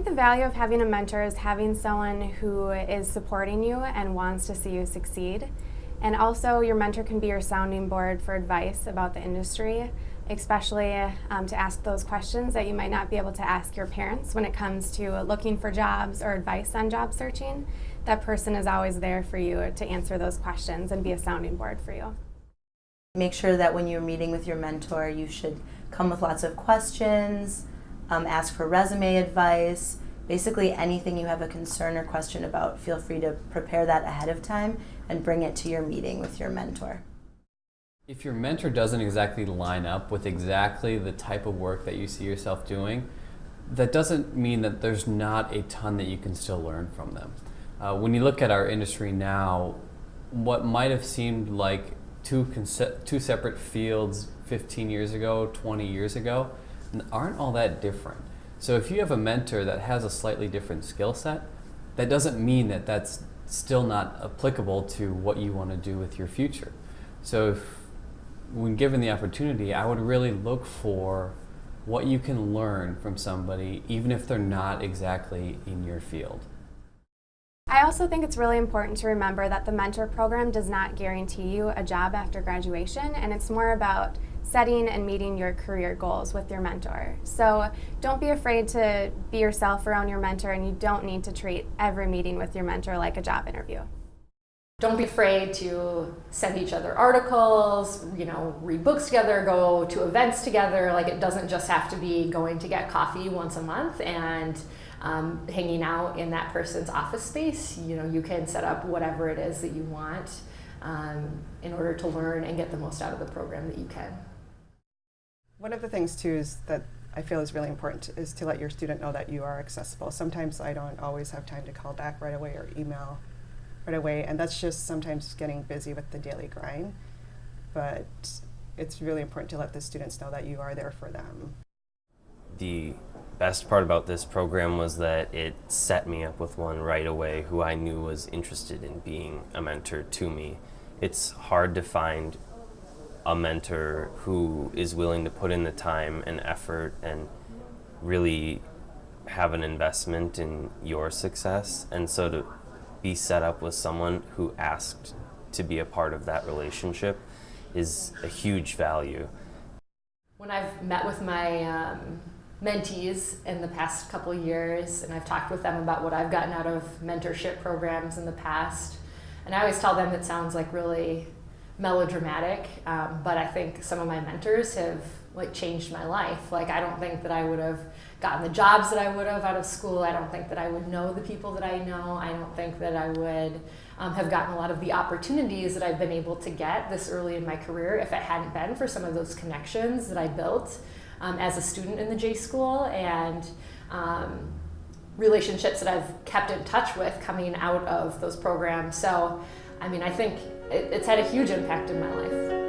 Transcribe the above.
think the value of having a mentor is having someone who is supporting you and wants to see you succeed. And also your mentor can be your sounding board for advice about the industry, especially to ask those questions that you might not be able to ask your parents when it comes to looking for jobs or advice on job searching. That person is always there for you to answer those questions and be a sounding board for you. Make sure that when you're meeting with your mentor, you should come with lots of questions, ask for resume advice. Basically anything you have a concern or question about, feel free to prepare that ahead of time and bring it to your meeting with your mentor. If your mentor doesn't exactly line up with exactly the type of work that you see yourself doing, that doesn't mean that there's not a ton that you can still learn from them. When you look at our industry now, what might have seemed like two separate fields 15 years ago, 20 years ago, aren't all that different. So if you have a mentor that has a slightly different skill set, that doesn't mean that that's still not applicable to what you want to do with your future. So when given the opportunity, I would really look for what you can learn from somebody, even if they're not exactly in your field. I also think it's really important to remember that the mentor program does not guarantee you a job after graduation, and it's more about setting and meeting your career goals with your mentor. So don't be afraid to be yourself around your mentor, and you don't need to treat every meeting with your mentor like a job interview. Don't be afraid to send each other articles, read books together, go to events together. Like, it doesn't just have to be going to get coffee once a month and hanging out in that person's office space. You can set up whatever it is that you want in order to learn and get the most out of the program that you can. One of the things too is that I feel is really important is to let your student know that you are accessible. Sometimes I don't always have time to call back right away or email right away, and that's just sometimes getting busy with the daily grind. But it's really important to let the students know that you are there for them. The best part about this program was that it set me up with one right away who I knew was interested in being a mentor to me. It's hard to find a mentor who is willing to put in the time and effort and really have an investment in your success. And so to be set up with someone who asked to be a part of that relationship is a huge value. When I've met with my mentees in the past couple of years, and I've talked with them about what I've gotten out of mentorship programs in the past, and I always tell them it sounds like really melodramatic, but I think some of my mentors have changed my life. I don't think that I would have gotten the jobs that I would have out of school. I don't think that I would know the people that I know. I don't think that I would have gotten a lot of the opportunities that I've been able to get this early in my career if it hadn't been for some of those connections that I built as a student in the J School, and relationships that I've kept in touch with coming out of those programs. So, I think it's had a huge impact in my life.